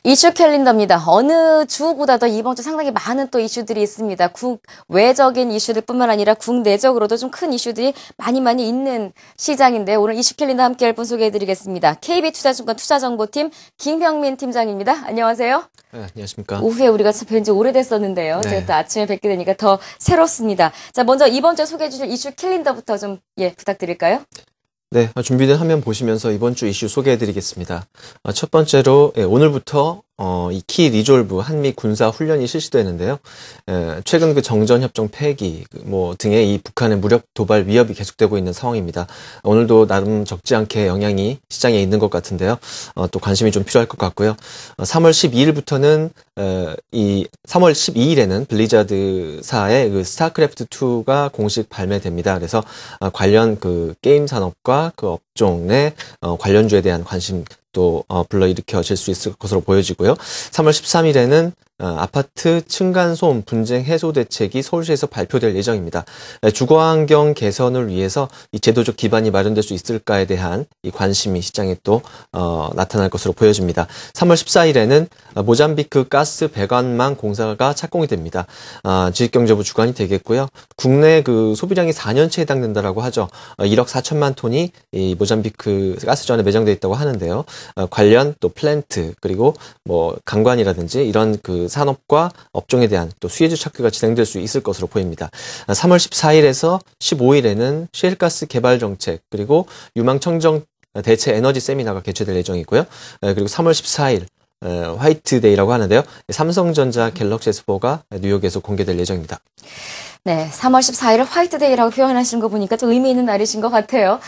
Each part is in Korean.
이슈 캘린더입니다. 어느 주보다도 이번 주 상당히 많은 또 이슈들이 있습니다. 국외적인 이슈들 뿐만 아니라 국내적으로도 좀 큰 이슈들이 많이 있는 시장인데 오늘 이슈 캘린더 함께할 분 소개해드리겠습니다. KB투자증권 투자정보팀 김형민 팀장입니다. 안녕하세요. 네, 안녕하십니까. 오후에 우리가 뵌지 오래됐었는데요. 네. 제가 또 아침에 뵙게 되니까 더 새롭습니다. 자, 먼저 이번 주에 소개해 주실 이슈 캘린더부터 좀 부탁드릴까요? 네, 준비된 화면 보시면서 이번 주 이슈 소개해드리겠습니다. 첫 번째로 오늘부터 이 키 리졸브 한미 군사 훈련이 실시되는데요. 최근 그 정전 협정 폐기 등의 이 북한의 무력 도발 위협이 계속되고 있는 상황입니다. 오늘도 나름 적지 않게 영향이 시장에 있는 것 같은데요. 또 관심이 좀 필요할 것 같고요. 3월 12일부터는 이 3월 12일에는 블리자드사의 그 스타크래프트 2가 공식 발매됩니다. 그래서 관련 그 게임 산업과 그 업종 내 관련주에 대한 관심 또 불러일으켜질 수 있을 것으로 보여지고요. 3월 13일에는 아파트 층간소음 분쟁 해소 대책이 서울시에서 발표될 예정입니다. 주거환경 개선을 위해서 이 제도적 기반이 마련될 수 있을까에 대한 이 관심이 시장에 또 나타날 것으로 보여집니다. 3월 14일에는 모잠비크 가스 배관망 공사가 착공이 됩니다. 지식경제부 주관이 되겠고요. 국내 그 소비량이 4년치에 해당된다라고 하죠. 1억 4천만 톤이 이 모잠비크 가스전에 매장되어 있다고 하는데요. 관련 또 플랜트 그리고 강관이라든지 이런 그 산업과 업종에 대한 또 수혜주 체크가 진행될 수 있을 것으로 보입니다. 3월 14일에서 15일에는 셰일가스 개발 정책 그리고 유망청정 대체 에너지 세미나가 개최될 예정이고요. 그리고 3월 14일 화이트데이라고 하는데요. 삼성전자 갤럭시 S4가 뉴욕에서 공개될 예정입니다. 네, 3월 14일을 화이트데이라고 표현하신 거 보니까 좀 의미 있는 날이신 것 같아요.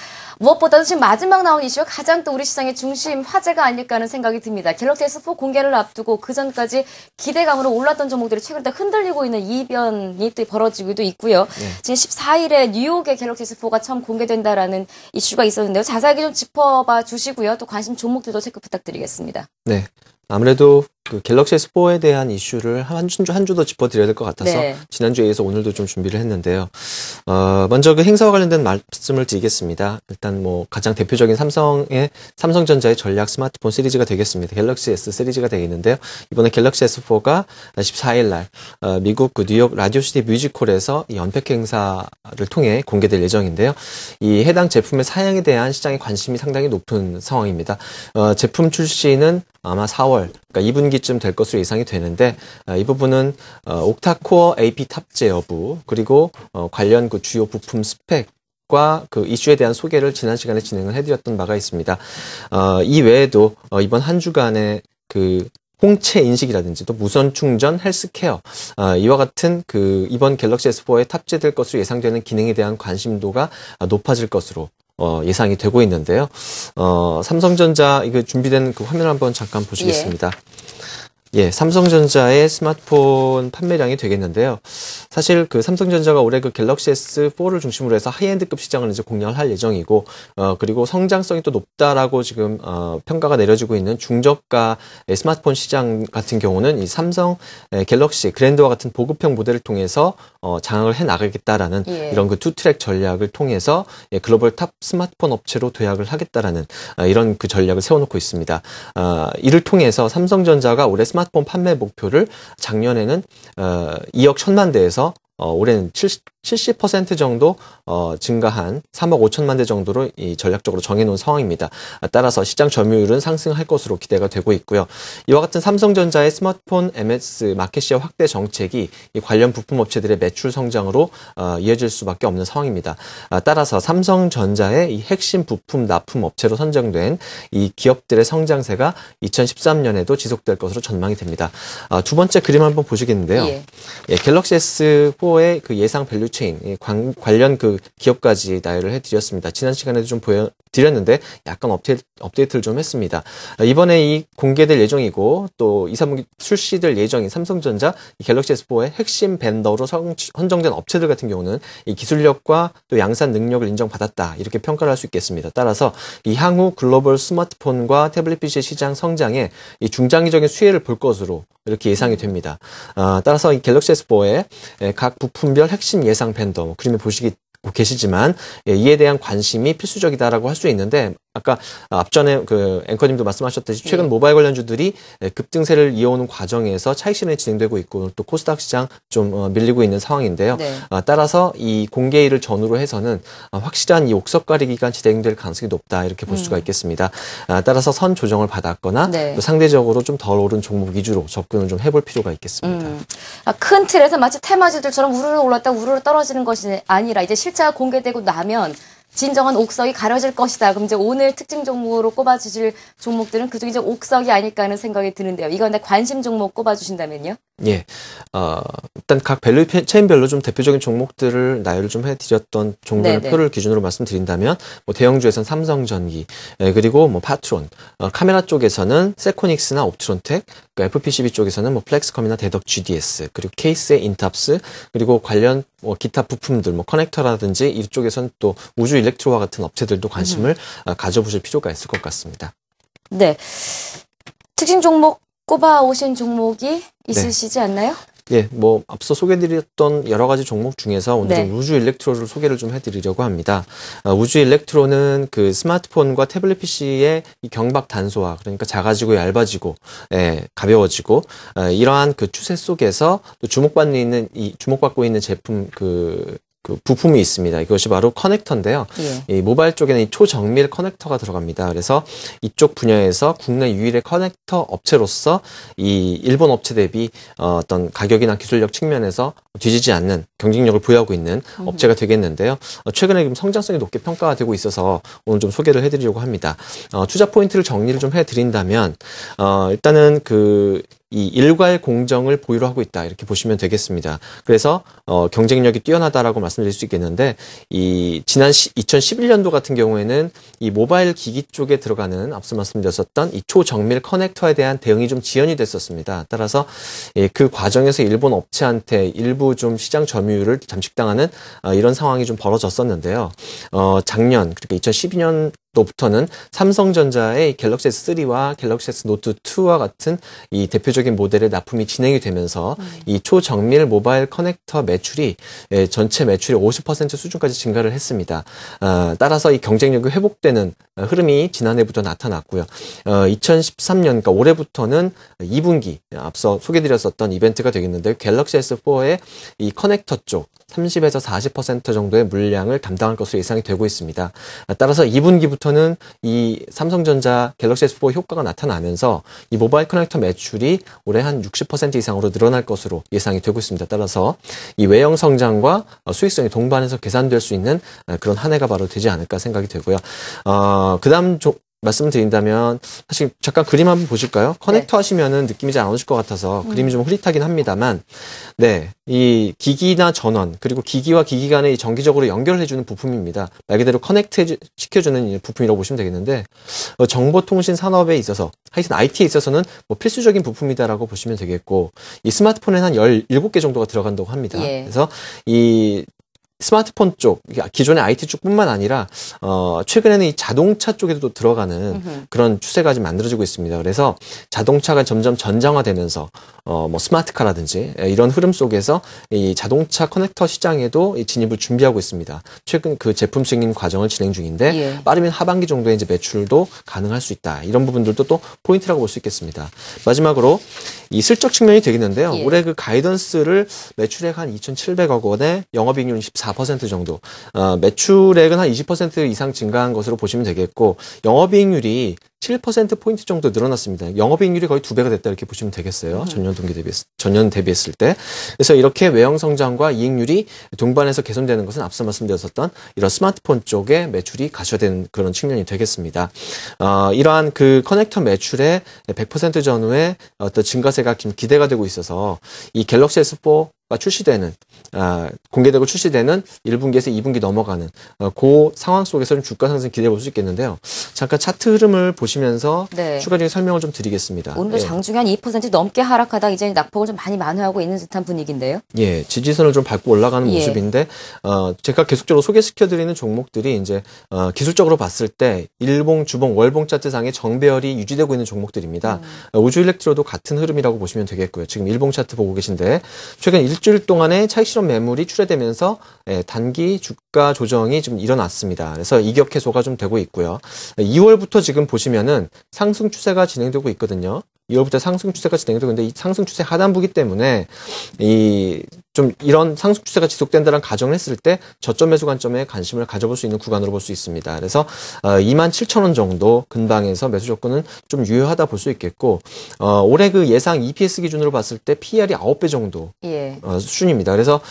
무엇보다도 지금 마지막 나온 이슈가 가장 또 우리 시장의 중심 화제가 아닐까 하는 생각이 듭니다. 갤럭시 S4 공개를 앞두고 그 전까지 기대감으로 올랐던 종목들이 최근 또 흔들리고 있는 이변이 또 벌어지기도 있고요. 네. 지금 14일에 뉴욕에 갤럭시 S4가 처음 공개된다라는 이슈가 있었는데요. 자세하게 좀 짚어봐 주시고요. 또 관심 종목들도 체크 부탁드리겠습니다. 네. 아무래도 그 갤럭시 S4에 대한 이슈를 한 주 더 짚어드려야 될 것 같아서 네. 지난주에 이어서 오늘도 좀 준비를 했는데요. 먼저 그 행사와 관련된 말씀을 드리겠습니다. 일단 가장 대표적인 삼성전자의 전략 스마트폰 시리즈가 되겠습니다. 갤럭시 S 시리즈가 되겠는데요. 이번에 갤럭시 S4가 14일 날 미국 그 뉴욕 라디오시티 뮤지컬에서 이 언팩 행사를 통해 공개될 예정인데요. 이 해당 제품의 사양에 대한 시장의 관심이 상당히 높은 상황입니다. 제품 출시는 아마 4월, 그러니까 2분기쯤 될 것으로 예상이 되는데 이 부분은 옥타코어 AP 탑재 여부 그리고 관련 그 주요 부품 스펙과 그 이슈에 대한 소개를 지난 시간에 진행을 해드렸던 바가 있습니다. 이 외에도 이번 한 주간의 그 홍채 인식이라든지 또 무선 충전, 헬스케어 이와 같은 그 이번 갤럭시 S4에 탑재될 것으로 예상되는 기능에 대한 관심도가 높아질 것으로 예상이 되고 있는데요. 삼성전자 이거 준비된 그 화면을 한번 잠깐 보시겠습니다. 예, 삼성전자의 스마트폰 판매량이 되겠는데요. 사실 그 삼성전자가 올해 그 갤럭시 S4를 중심으로 해서 하이엔드급 시장을 이제 공략을 할 예정이고, 그리고 성장성이 또 높다라고 지금, 평가가 내려지고 있는 중저가 스마트폰 시장 같은 경우는 이 삼성 갤럭시 그랜드와 같은 보급형 모델을 통해서, 장악을 해 나가겠다라는 이런 그 투트랙 전략을 통해서 글로벌 탑 스마트폰 업체로 도약을 하겠다라는 이런 그 전략을 세워놓고 있습니다. 이를 통해서 삼성전자가 올해 스마트폰 판매 목표를 작년에는 2억 1천만 대에서 올해는 70% 정도 증가한 3억 5천만 대 정도로 이 전략적으로 정해놓은 상황입니다. 따라서 시장 점유율은 상승할 것으로 기대가 되고 있고요. 이와 같은 삼성전자의 스마트폰 MS 마켓시어 확대 정책이 이 관련 부품 업체들의 매출 성장으로 이어질 수밖에 없는 상황입니다. 따라서 삼성전자의 이 핵심 부품 납품 업체로 선정된 이 기업들의 성장세가 2013년에도 지속될 것으로 전망이 됩니다. 두 번째 그림 한번 보시겠는데요. 예, 갤럭시 S4의 그 예상 밸류 체인 관련 그 기업까지 나열을 해드렸습니다. 지난 시간에도 좀 보여드렸는데 약간 업데이트를 좀 했습니다. 이번에 이 공개될 예정이고 또 2, 3분기 출시될 예정인 삼성전자 이 갤럭시 S4의 핵심 벤더로 선정된 업체들 같은 경우는 이 기술력과 또 양산 능력을 인정받았다 이렇게 평가를 할 수 있겠습니다. 따라서 이 향후 글로벌 스마트폰과 태블릿 PC 시장 성장에 이 중장기적인 수혜를 볼 것으로 이렇게 예상이 됩니다. 따라서 이 갤럭시 S4의 각 부품별 핵심 예상 벤더 그림을 보시고 계시지만 이에 대한 관심이 필수적이다라고 할 수 있는데 아까 앞전에 그 앵커님도 말씀하셨듯이 최근 예. 모바일 관련주들이 급등세를 이어오는 과정에서 차익 실현이 진행되고 있고 또 코스닥 시장 좀 밀리고 있는 상황인데요. 네. 따라서 이 공개일을 전후로 해서는 확실한 이 옥석 가리기가 진행될 가능성이 높다 이렇게 볼 수가 있겠습니다. 따라서 선 조정을 받았거나 네. 또 상대적으로 좀 덜 오른 종목 위주로 접근을 좀 해볼 필요가 있겠습니다. 큰 틀에서 마치 테마주들처럼 우르르 올랐다 우르르 떨어지는 것이 아니라 이제 실체가 공개되고 나면 진정한 옥석이 가려질 것이다. 그럼 이제 오늘 특징 종목으로 꼽아주실 종목들은 그중에 이제 옥석이 아닐까 하는 생각이 드는데요. 이건 관심 종목 꼽아주신다면요? 예. 일단 각 밸류 체인별로 좀 대표적인 종목들을 나열을 좀 해드렸던 종별 네네. 표를 기준으로 말씀드린다면, 뭐 대형주에서는 삼성전기, 그리고 뭐 파트론, 카메라 쪽에서는 세코닉스나 옵트론텍, FPCB 쪽에서는 뭐 플렉스컴이나 대덕 GDS, 그리고 케이스의 인탑스, 그리고 관련 뭐 기타 부품들, 뭐 커넥터라든지 이쪽에서는 또 우주 일렉트로와 같은 업체들도 관심을 가져보실 필요가 있을 것 같습니다. 네. 특징 종목 꼽아오신 종목이 있으시지 않나요? 예, 뭐 앞서 소개드렸던 여러 가지 종목 중에서 오늘은 네. 우주 일렉트로를 소개를 좀 해드리려고 합니다. 우주 일렉트로는 그 스마트폰과 태블릿 PC의 이 경박 단소화, 그러니까 작아지고 얇아지고, 가벼워지고, 이러한 그 추세 속에서 또 주목받고 있는 제품 그 부품이 있습니다. 이것이 바로 커넥터인데요. 예. 이 모바일 쪽에는 이 초정밀 커넥터가 들어갑니다. 그래서 이쪽 분야에서 국내 유일의 커넥터 업체로서 이 일본 업체 대비 어떤 가격이나 기술력 측면에서 뒤지지 않는 경쟁력을 보유하고 있는 업체가 되겠는데요. 최근에 좀 성장성이 높게 평가가 되고 있어서 오늘 좀 소개를 해드리려고 합니다. 투자 포인트를 정리를 좀 해드린다면 일단은 이 일괄 공정을 보유로 하고 있다 이렇게 보시면 되겠습니다. 그래서 경쟁력이 뛰어나다라고 말씀드릴 수 있겠는데 이 지난 2011년도 같은 경우에는 이 모바일 기기 쪽에 들어가는 앞서 말씀드렸었던 이 초정밀 커넥터에 대한 대응이 좀 지연이 됐었습니다. 따라서 그 과정에서 일본 업체한테 일부 좀 시장 점유율을 잠식당하는 이런 상황이 좀 벌어졌었는데요. 작년 그러니까 2012년 부터는 삼성전자의 갤럭시 S3와 갤럭시 S 노트 2와 같은 이 대표적인 모델의 납품이 진행이 되면서 이 초정밀 모바일 커넥터 매출이 전체 매출의 50% 수준까지 증가를 했습니다. 따라서 이 경쟁력이 회복되는 흐름이 지난해부터 나타났고요. 2013년, 그러니까 올해부터는 2분기 앞서 소개드렸었던 이벤트가 되겠는데 갤럭시 S4의 이 커넥터 쪽 30에서 40% 정도의 물량을 담당할 것으로 예상이 되고 있습니다. 따라서 2분기부터는 이 삼성전자 갤럭시 S4 효과가 나타나면서 이 모바일 커넥터 매출이 올해 한 60% 이상으로 늘어날 것으로 예상이 되고 있습니다. 따라서 이 외형 성장과 수익성이 동반해서 계산될 수 있는 그런 한 해가 바로 되지 않을까 생각이 되고요. 그다음 말씀드린다면 사실 잠깐 그림 한번 보실까요? 커넥터 하시면은 느낌이 잘 안 오실 것 같아서 그림이 좀 흐릿하긴 합니다만, 네, 이 기기나 전원 그리고 기기와 기기 간에 정기적으로 연결해주는 부품입니다. 말 그대로 커넥트 시켜주는 부품이라고 보시면 되겠는데 정보통신 산업에 있어서 하여튼 IT에 있어서는 뭐 필수적인 부품이다라고 보시면 되겠고 이 스마트폰에는 한 17개 정도가 들어간다고 합니다. 예. 그래서 이 스마트폰 쪽, 기존의 IT 쪽뿐만 아니라 최근에는 이 자동차 쪽에도 들어가는 그런 추세가 지금 만들어지고 있습니다. 그래서 자동차가 점점 전장화되면서 뭐 스마트카라든지 이런 흐름 속에서 이 자동차 커넥터 시장에도 이 진입을 준비하고 있습니다. 최근 그 제품 승인 과정을 진행 중인데 예. 빠르면 하반기 정도에 이제 매출도 가능할 수 있다. 이런 부분들도 또 포인트라고 볼 수 있겠습니다. 마지막으로 이 슬적 측면이 되겠는데요. 예. 올해 그 가이던스를 매출액 한 2,700억 원에 영업이익률 14% 정도, 매출액은 한 20% 이상 증가한 것으로 보시면 되겠고, 영업이익률이 7%포인트 정도 늘어났습니다. 영업이익률이 거의 2배가 됐다 이렇게 보시면 되겠어요. 전년 대비했을 때. 그래서 이렇게 외형 성장과 이익률이 동반해서 개선되는 것은 앞서 말씀드렸었던 이런 스마트폰 쪽에 매출이 가셔야되는 그런 측면이 되겠습니다. 이러한 그 커넥터 매출의 100% 전후에 어떤 증가세가 좀 기대가 되고 있어서 이 갤럭시 S4가 출시되는 공개되고 출시되는 1분기에서 2분기 넘어가는 그 상황 속에서 좀 주가 상승 기대해 볼 수 있겠는데요. 잠깐 차트 흐름을 보시면서 네. 추가적인 설명을 좀 드리겠습니다. 오늘도 장중에 한 2% 넘게 하락하다 이제 낙폭을 좀 많이 만회하고 있는 듯한 분위기인데요. 예, 지지선을 좀 밟고 올라가는 예. 모습인데 제가 계속적으로 소개시켜드리는 종목들이 이제 기술적으로 봤을 때 일봉, 주봉, 월봉 차트상의 정배열이 유지되고 있는 종목들입니다. 우주 일렉트로도 같은 흐름이라고 보시면 되겠고요. 지금 일봉 차트 보고 계신데 최근 일주일 동안의 차익 실현 매물이 출회되면서 단기 주가 조정이 좀 일어났습니다. 그래서 이격 해소가 좀 되고 있고요. 2월부터 지금 보시면은 상승 추세가 진행되고 있거든요. 2월부터 상승 추세가 진행되고 있는데 이 상승 추세 하단부기 때문에 좀 이런 상승 추세가 지속된다는 가정을 했을 때 저점 매수 관점에 관심을 가져볼 수 있는 구간으로 볼 수 있습니다. 그래서 27,000원 정도 근방에서 매수 조건은 좀 유효하다 볼 수 있겠고 올해 그 예상 EPS 기준으로 봤을 때 PER이 9배 정도 수준입니다. 그래서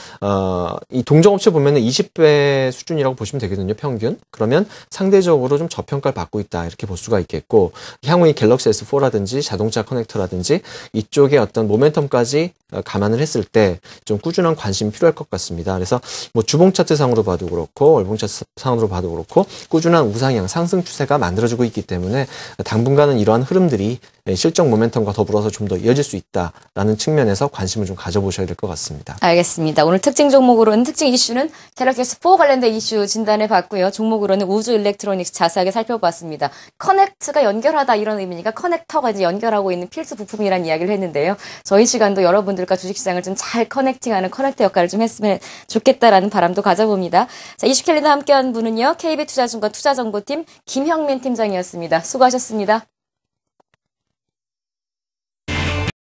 이 동종업체 보면은 20배 수준이라고 보시면 되거든요. 평균. 그러면 상대적으로 좀 저평가를 받고 있다 이렇게 볼 수가 있겠고 향후 이 갤럭시 S4라든지 자동차 커넥터라든지 이쪽에 어떤 모멘텀까지 감안을 했을 때 좀 꾸준한 관심이 필요할 것 같습니다. 그래서 뭐 주봉 차트 상으로 봐도 그렇고 월봉 차트 상으로 봐도 그렇고 꾸준한 우상향 상승 추세가 만들어지고 있기 때문에 당분간은 이러한 흐름들이 실적 모멘텀과 더불어서 좀 더 이어질 수 있다라는 측면에서 관심을 좀 가져보셔야 될 것 같습니다. 알겠습니다. 오늘 특징 종목으로는 특징 이슈는 갤럭시 S4 관련된 이슈 진단해 봤고요. 종목으로는 우주 일렉트로닉스 자세하게 살펴봤습니다. 커넥트가 연결하다 이런 의미니까 커넥터가 이제 연결하고 있는 필수 부품이라는 이야기를 했는데요. 저희 시간도 여러분들과 주식시장을 좀 잘 커넥팅하는 커넥터 역할을 좀 했으면 좋겠다라는 바람도 가져봅니다. 자, 이슈 캘린더 함께한 분은요. KB투자증권 투자정보팀 김형민 팀장이었습니다. 수고하셨습니다.